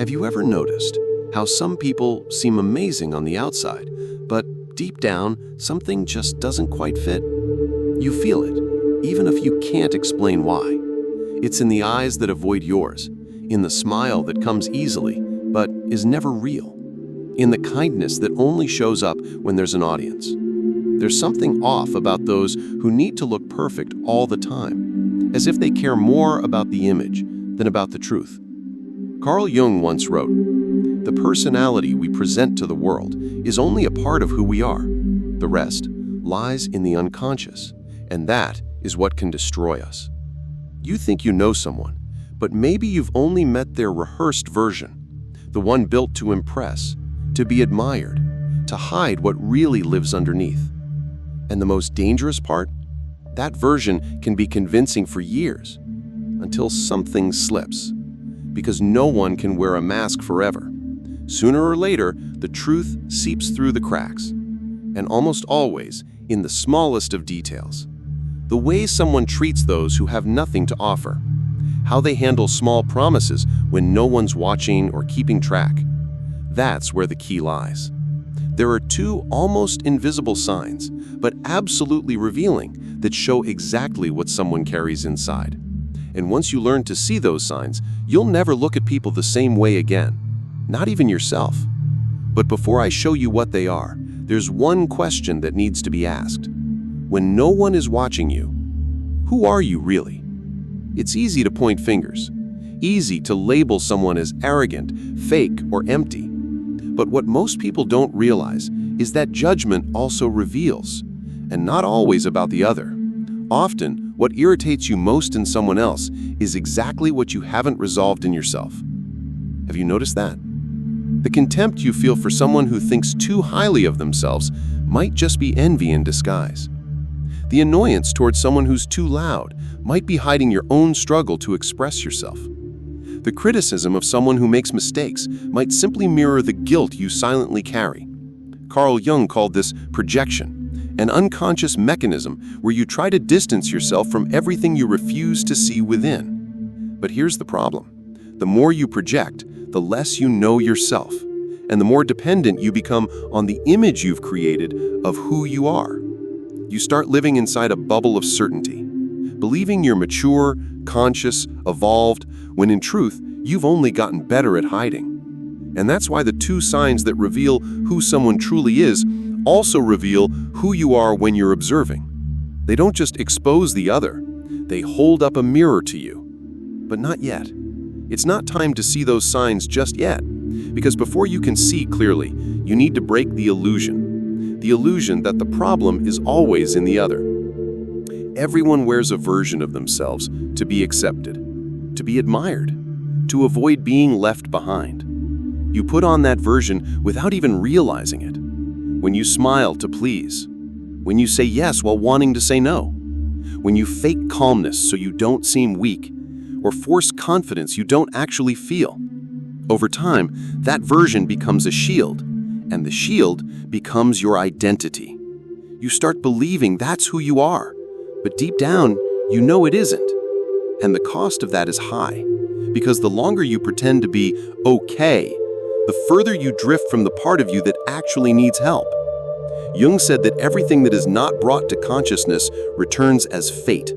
Have you ever noticed how some people seem amazing on the outside, but deep down, something just doesn't quite fit? You feel it, even if you can't explain why. It's in the eyes that avoid yours, in the smile that comes easily, but is never real, in the kindness that only shows up when there's an audience. There's something off about those who need to look perfect all the time, as if they care more about the image than about the truth. Carl Jung once wrote, "The personality we present to the world is only a part of who we are. The rest lies in the unconscious, and that is what can destroy us." You think you know someone, but maybe you've only met their rehearsed version, the one built to impress, to be admired, to hide what really lives underneath. And the most dangerous part? That version can be convincing for years, until something slips. Because no one can wear a mask forever. Sooner or later, the truth seeps through the cracks, and almost always in the smallest of details. The way someone treats those who have nothing to offer, how they handle small promises when no one's watching or keeping track. That's where the key lies. There are two almost invisible signs, but absolutely revealing, that show exactly what someone carries inside. And once you learn to see those signs, you'll never look at people the same way again, not even yourself. But before I show you what they are, there's one question that needs to be asked. When no one is watching you, who are you really? It's easy to point fingers, easy to label someone as arrogant, fake, or empty. But what most people don't realize is that judgment also reveals, and not always about the other. Often, what irritates you most in someone else is exactly what you haven't resolved in yourself. Have you noticed that? The contempt you feel for someone who thinks too highly of themselves might just be envy in disguise. The annoyance towards someone who's too loud might be hiding your own struggle to express yourself. The criticism of someone who makes mistakes might simply mirror the guilt you silently carry. Carl Jung called this projection, an unconscious mechanism where you try to distance yourself from everything you refuse to see within. But here's the problem. The more you project, the less you know yourself, and the more dependent you become on the image you've created of who you are. You start living inside a bubble of certainty, believing you're mature, conscious, evolved, when in truth, you've only gotten better at hiding. And that's why the two signs that reveal who someone truly is also reveal who you are when you're observing. They don't just expose the other, they hold up a mirror to you. But not yet. It's not time to see those signs just yet, because before you can see clearly, you need to break the illusion that the problem is always in the other. Everyone wears a version of themselves to be accepted, to be admired, to avoid being left behind. You put on that version without even realizing it. When you smile to please, when you say yes while wanting to say no, when you fake calmness so you don't seem weak, or force confidence you don't actually feel. Over time, that version becomes a shield, and the shield becomes your identity. You start believing that's who you are, but deep down, you know it isn't. And the cost of that is high, because the longer you pretend to be okay, the further you drift from the part of you that actually needs help. Jung said that everything that is not brought to consciousness returns as fate.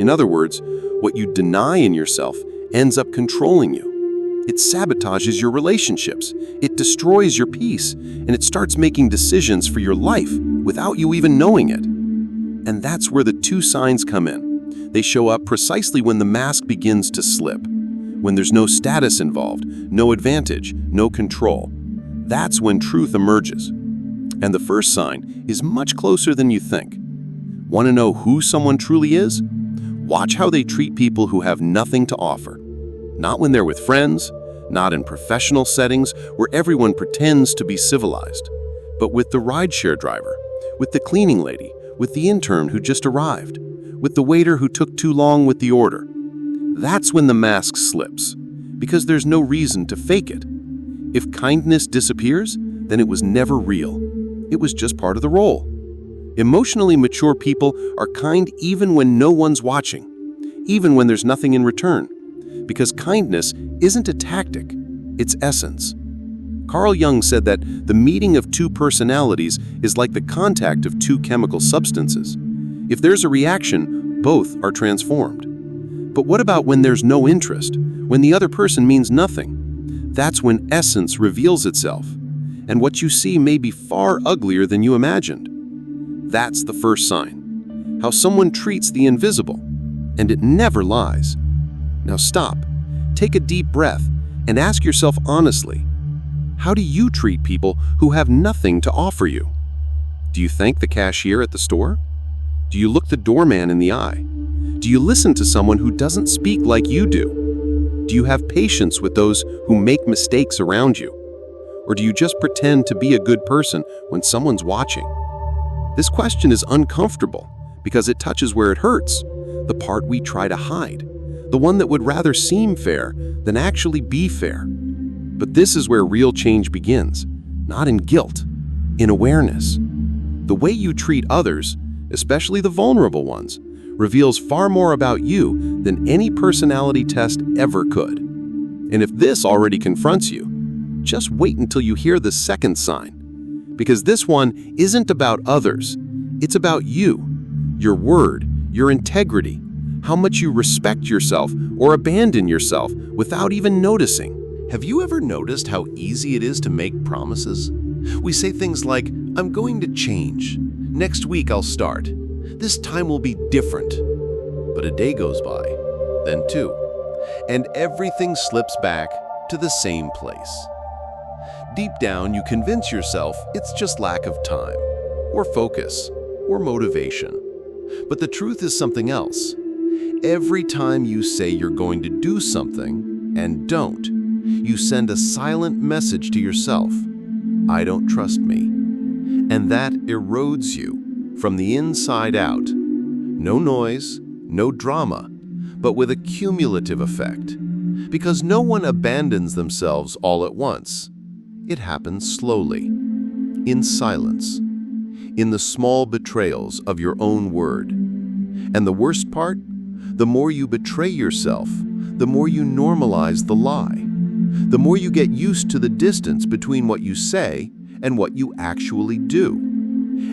In other words, what you deny in yourself ends up controlling you. It sabotages your relationships, it destroys your peace, and it starts making decisions for your life without you even knowing it. And that's where the two signs come in. They show up precisely when the mask begins to slip, when there's no status involved, no advantage, no control. That's when truth emerges. And the first sign is much closer than you think. Want to know who someone truly is? Watch how they treat people who have nothing to offer. Not when they're with friends, not in professional settings where everyone pretends to be civilized, but with the rideshare driver, with the cleaning lady, with the intern who just arrived, with the waiter who took too long with the order. That's when the mask slips, because there's no reason to fake it. If kindness disappears, then it was never real. It was just part of the role. Emotionally mature people are kind even when no one's watching, even when there's nothing in return. Because kindness isn't a tactic, its essence. Carl Jung said that the meeting of two personalities is like the contact of two chemical substances. If there's a reaction, both are transformed. But what about when there's no interest, when the other person means nothing? That's when essence reveals itself, and what you see may be far uglier than you imagined. That's the first sign, how someone treats the invisible, and it never lies. Now stop, take a deep breath, and ask yourself honestly, how do you treat people who have nothing to offer you? Do you thank the cashier at the store? Do you look the doorman in the eye? Do you listen to someone who doesn't speak like you do? Do you have patience with those who make mistakes around you? Or do you just pretend to be a good person when someone's watching? This question is uncomfortable because it touches where it hurts, the part we try to hide, the one that would rather seem fair than actually be fair. But this is where real change begins, not in guilt, in awareness. The way you treat others, especially the vulnerable ones, reveals far more about you than any personality test ever could. And if this already confronts you, just wait until you hear the second sign. Because this one isn't about others, it's about you, your word, your integrity, how much you respect yourself or abandon yourself without even noticing. Have you ever noticed how easy it is to make promises? We say things like, I'm going to change. Next week I'll start. This time will be different. But a day goes by, then two, and everything slips back to the same place. Deep down, you convince yourself it's just lack of time, or focus, or motivation. But the truth is something else. Every time you say you're going to do something and don't, you send a silent message to yourself, I don't trust me. And that erodes you from the inside out. No noise, no drama, but with a cumulative effect. Because no one abandons themselves all at once. It happens slowly, in silence, in the small betrayals of your own word. And the worst part? The more you betray yourself, the more you normalize the lie. The more you get used to the distance between what you say and what you actually do.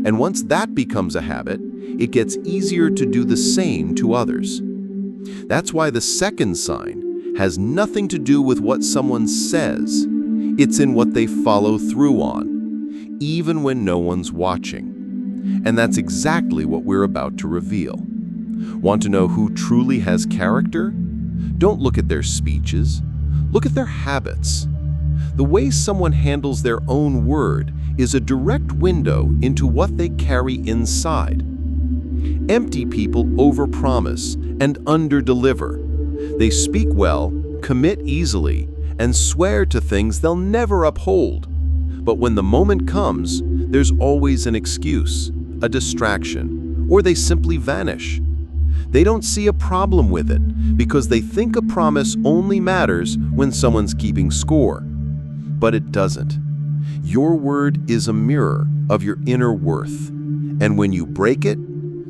And once that becomes a habit, it gets easier to do the same to others. That's why the second sign has nothing to do with what someone says. It's in what they follow through on, even when no one's watching. And that's exactly what we're about to reveal. Want to know who truly has character? Don't look at their speeches. Look at their habits. The way someone handles their own word is a direct window into what they carry inside. Empty people overpromise and underdeliver. They speak well, commit easily, and swear to things they'll never uphold. But when the moment comes, there's always an excuse, a distraction, or they simply vanish. They don't see a problem with it because they think a promise only matters when someone's keeping score. But it doesn't. Your word is a mirror of your inner worth. And when you break it,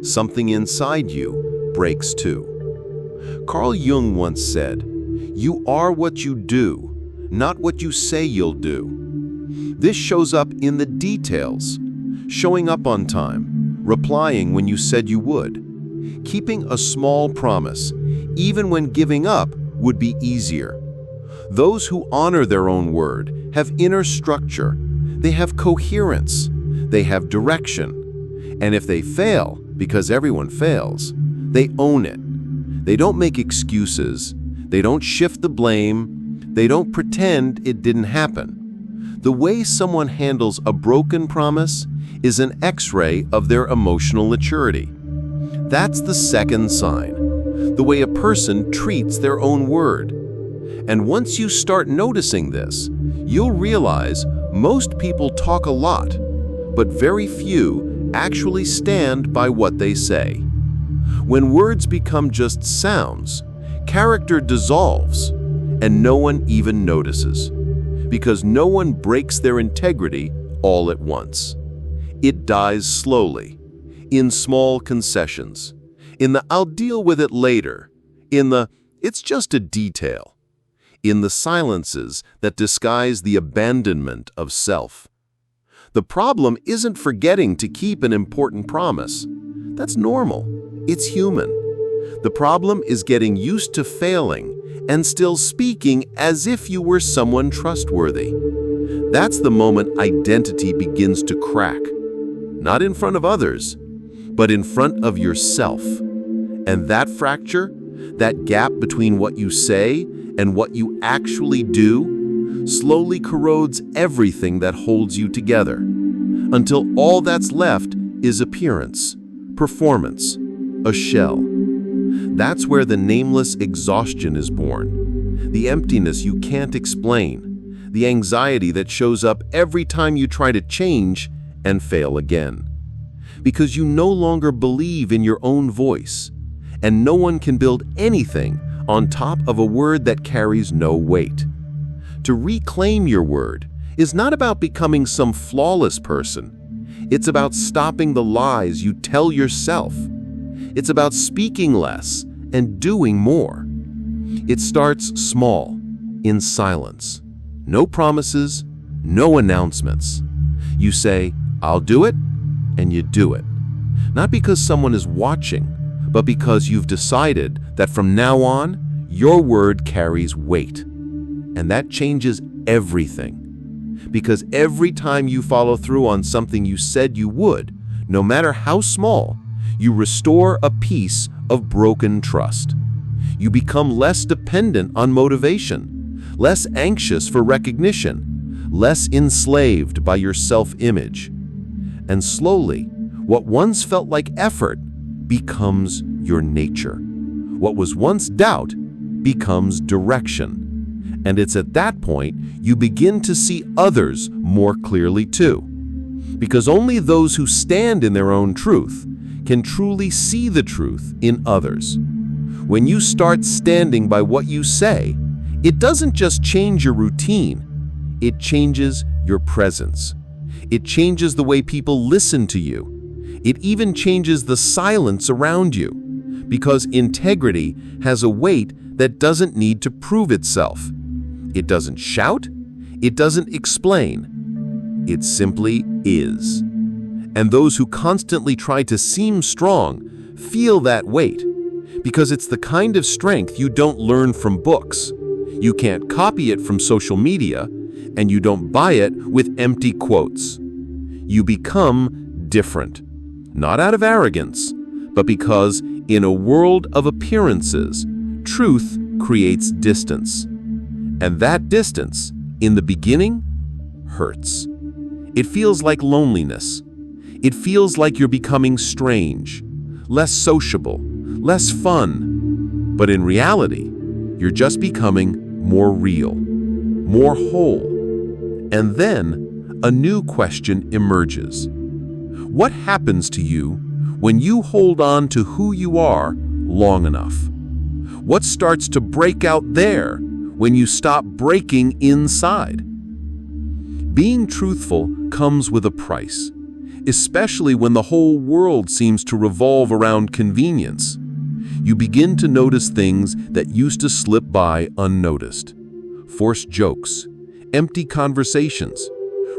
something inside you breaks too. Carl Jung once said, "You are what you do, not what you say you'll do." This shows up in the details, showing up on time, replying when you said you would, keeping a small promise, even when giving up would be easier. Those who honor their own word have inner structure, they have coherence, they have direction. And if they fail, because everyone fails, they own it. They don't make excuses, they don't shift the blame, they don't pretend it didn't happen. The way someone handles a broken promise is an X-ray of their emotional maturity. That's the second sign, the way a person treats their own word. And once you start noticing this, you'll realize most people talk a lot, but very few actually stand by what they say. When words become just sounds, character dissolves, and no one even notices, because no one breaks their integrity all at once. It dies slowly, in small concessions, in the "I'll deal with it later," in the "it's just a detail." in the silences that disguise the abandonment of self. The problem isn't forgetting to keep an important promise. That's normal. It's human. The problem is getting used to failing and still speaking as if you were someone trustworthy. That's the moment identity begins to crack. Not in front of others, but in front of yourself. And that fracture, that gap between what you say and what you actually do, slowly corrodes everything that holds you together, until all that's left is appearance, performance, a shell. That's where the nameless exhaustion is born, the emptiness you can't explain, the anxiety that shows up every time you try to change and fail again. Because you no longer believe in your own voice, and no one can build anything on top of a word that carries no weight. To reclaim your word is not about becoming some flawless person. It's about stopping the lies you tell yourself. It's about speaking less and doing more. It starts small, in silence. No promises, no announcements. You say, "I'll do it," and you do it. Not because someone is watching, but because you've decided that from now on, your word carries weight. And that changes everything. Because every time you follow through on something you said you would, no matter how small, you restore a piece of broken trust. You become less dependent on motivation, less anxious for recognition, less enslaved by your self-image. And slowly, what once felt like effort becomes your nature. What was once doubt becomes direction. And it's at that point you begin to see others more clearly too. Because only those who stand in their own truth can truly see the truth in others. When you start standing by what you say, it doesn't just change your routine, it changes your presence. It changes the way people listen to you. It even changes the silence around you, because integrity has a weight that doesn't need to prove itself. It doesn't shout, it doesn't explain. It simply is. And those who constantly try to seem strong feel that weight, because it's the kind of strength you don't learn from books. You can't copy it from social media, and you don't buy it with empty quotes. You become different, not out of arrogance, but because in a world of appearances, truth creates distance. And that distance, in the beginning, hurts. It feels like loneliness. It feels like you're becoming strange, less sociable, less fun. But in reality, you're just becoming more real, more whole. And then a new question emerges. What happens to you when you hold on to who you are long enough? What starts to break out there when you stop breaking inside? Being truthful comes with a price, especially when the whole world seems to revolve around convenience. You begin to notice things that used to slip by unnoticed. Forced jokes, empty conversations,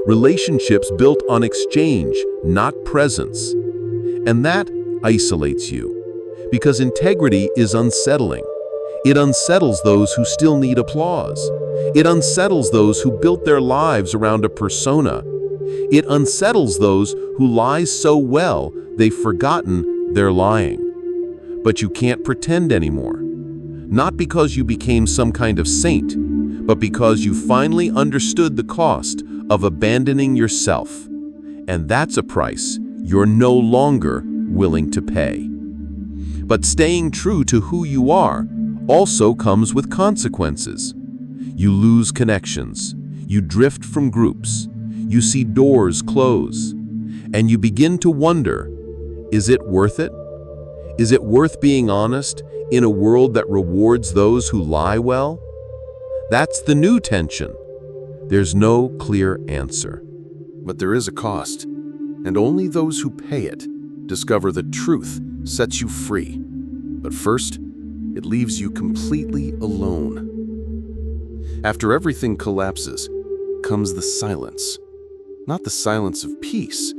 relationships built on exchange, not presence. And that isolates you, because integrity is unsettling. It unsettles those who still need applause. It unsettles those who built their lives around a persona. It unsettles those who lie so well they've forgotten they're lying. But you can't pretend anymore. Not because you became some kind of saint, but because you finally understood the cost of abandoning yourself. And that's a price you're no longer willing to pay. But staying true to who you are also comes with consequences. You lose connections, you drift from groups, you see doors close, and you begin to wonder, is it worth it? Is it worth being honest in a world that rewards those who lie well? That's the new tension. There's no clear answer. But there is a cost, and only those who pay it discover that truth sets you free. But first, it leaves you completely alone. After everything collapses, comes the silence. Not the silence of peace,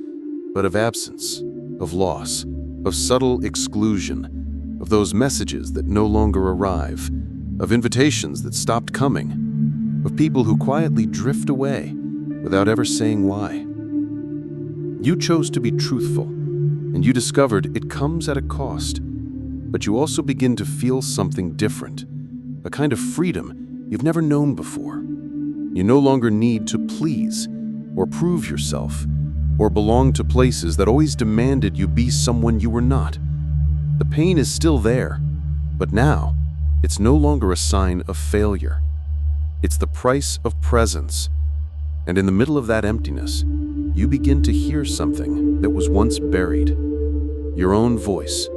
but of absence, of loss, of subtle exclusion, of those messages that no longer arrive, of invitations that stopped coming, of people who quietly drift away without ever saying why. You chose to be truthful, and you discovered it comes at a cost, but you also begin to feel something different, a kind of freedom you've never known before. You no longer need to please or prove yourself or belong to places that always demanded you be someone you were not. The pain is still there, but now it's no longer a sign of failure. It's the price of presence. And in the middle of that emptiness, you begin to hear something that was once buried. Your own voice.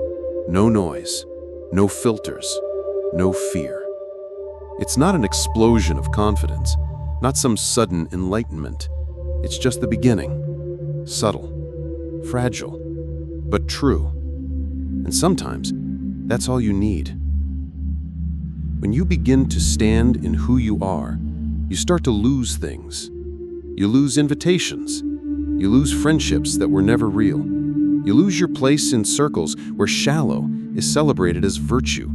No noise, no filters, no fear. It's not an explosion of confidence, not some sudden enlightenment. It's just the beginning. Subtle, fragile, but true. And sometimes, that's all you need. When you begin to stand in who you are, you start to lose things. You lose invitations. You lose friendships that were never real. You lose your place in circles where shallow is celebrated as virtue.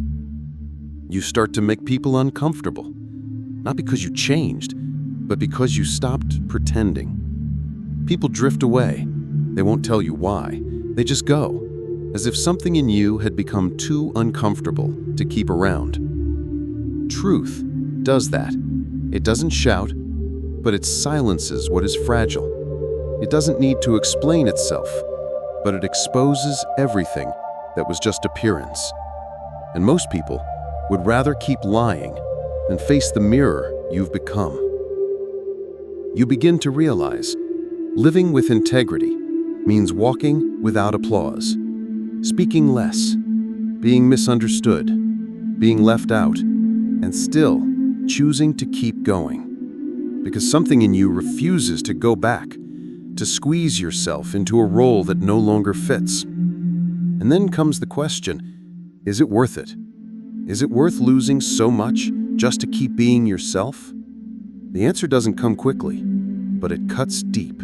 You start to make people uncomfortable, not because you changed, but because you stopped pretending. People drift away. They won't tell you why. They just go, as if something in you had become too uncomfortable to keep around. Truth does that. It doesn't shout, but it silences what is fragile. It doesn't need to explain itself, but it exposes everything that was just appearance. And most people would rather keep lying than face the mirror you've become. You begin to realize living with integrity means walking without applause, speaking less, being misunderstood, being left out, and still choosing to keep going. Because something in you refuses to go back, to squeeze yourself into a role that no longer fits. And then comes the question, is it worth it? Is it worth losing so much just to keep being yourself? The answer doesn't come quickly, but it cuts deep.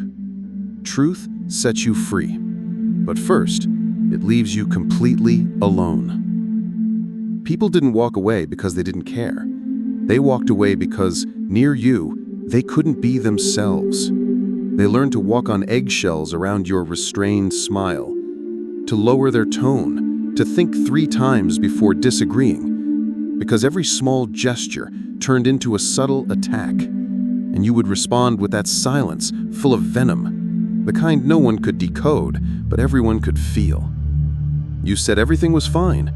Truth sets you free, but first, it leaves you completely alone. People didn't walk away because they didn't care. They walked away because, near you, they couldn't be themselves. They learned to walk on eggshells around your restrained smile, to lower their tone, to think 3 times before disagreeing, because every small gesture turned into a subtle attack, and you would respond with that silence full of venom, the kind no one could decode, but everyone could feel. You said everything was fine,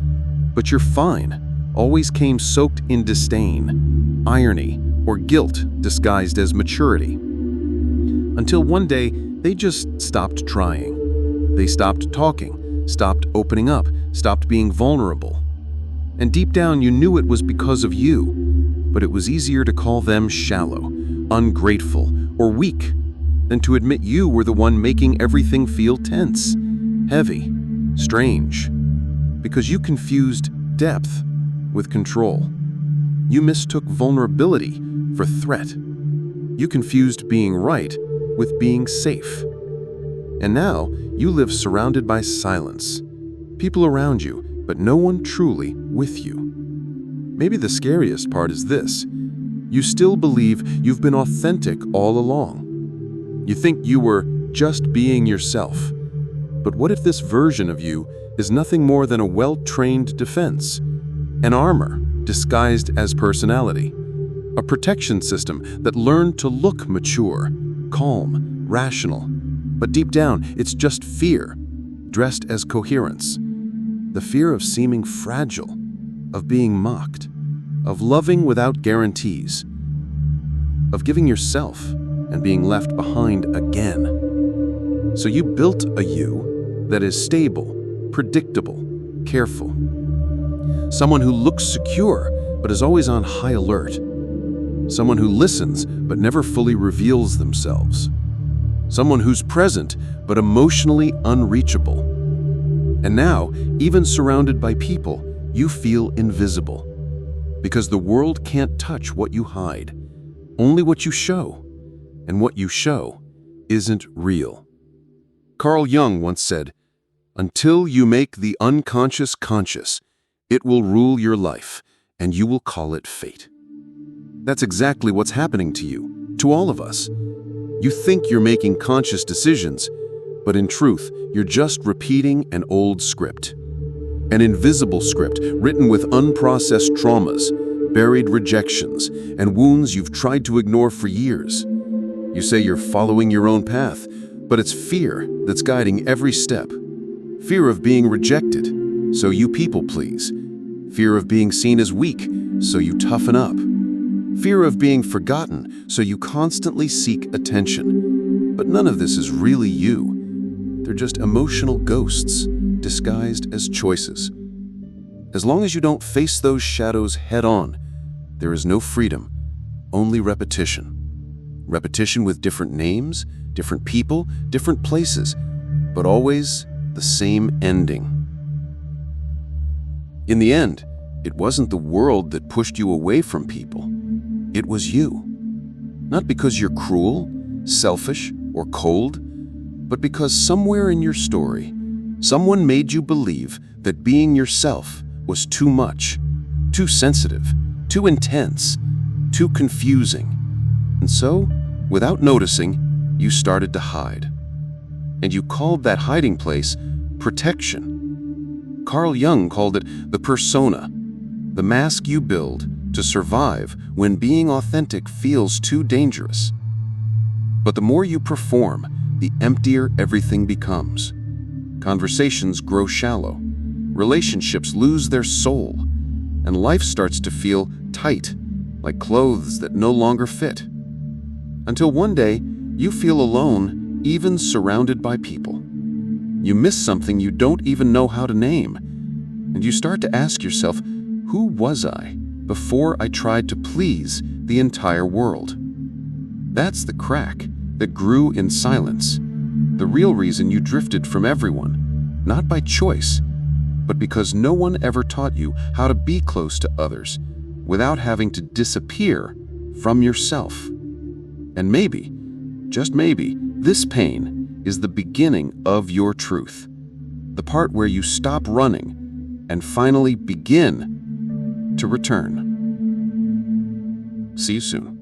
but your fine always came soaked in disdain, irony, or guilt disguised as maturity. Until one day, they just stopped trying. They stopped talking, stopped opening up, stopped being vulnerable. And deep down, you knew it was because of you, but it was easier to call them shallow, ungrateful, or weak than to admit you were the one making everything feel tense, heavy, strange. Because you confused depth with control. You mistook vulnerability for threat. You confused being right with being safe. And now, you live surrounded by silence. People around you, but no one truly with you. Maybe the scariest part is this. You still believe you've been authentic all along. You think you were just being yourself. But what if this version of you is nothing more than a well-trained defense, an armor disguised as personality, a protection system that learned to look mature, calm, rational, but deep down it's just fear, dressed as coherence. The fear of seeming fragile, of being mocked, of loving without guarantees, of giving yourself and being left behind again. So you built a you that is stable, predictable, careful. Someone who looks secure but is always on high alert. Someone who listens but never fully reveals themselves. Someone who's present but emotionally unreachable. And now, even surrounded by people, you feel invisible. Because the world can't touch what you hide. only what you show, and what you show isn't real. Carl Jung once said, "Until you make the unconscious conscious, it will rule your life, and you will call it fate." That's exactly what's happening to you, to all of us. You think you're making conscious decisions, but in truth, you're just repeating an old script. An invisible script written with unprocessed traumas, buried rejections, and wounds you've tried to ignore for years. You say you're following your own path, but it's fear that's guiding every step. Fear of being rejected, so you people please. Fear of being seen as weak, so you toughen up. Fear of being forgotten, so you constantly seek attention. But none of this is really you. They're just emotional ghosts, disguised as choices. As long as you don't face those shadows head-on, there is no freedom, only repetition. Repetition with different names, different people, different places, but always the same ending. In the end, it wasn't the world that pushed you away from people. It was you. Not because you're cruel, selfish, or cold, but because somewhere in your story, someone made you believe that being yourself was too much, too sensitive, too intense, too confusing. And so, without noticing, you started to hide. And you called that hiding place protection. Carl Jung called it the persona, the mask you build to survive when being authentic feels too dangerous. But the more you perform, the emptier everything becomes. Conversations grow shallow, relationships lose their soul, and life starts to feel tight, like clothes that no longer fit. Until one day, you feel alone, even surrounded by people. You miss something you don't even know how to name, and you start to ask yourself, who was I before I tried to please the entire world? That's the crack that grew in silence, the real reason you drifted from everyone, not by choice, but because no one ever taught you how to be close to others without having to disappear from yourself. And maybe, just maybe, this pain is the beginning of your truth, the part where you stop running and finally begin to return. See you soon.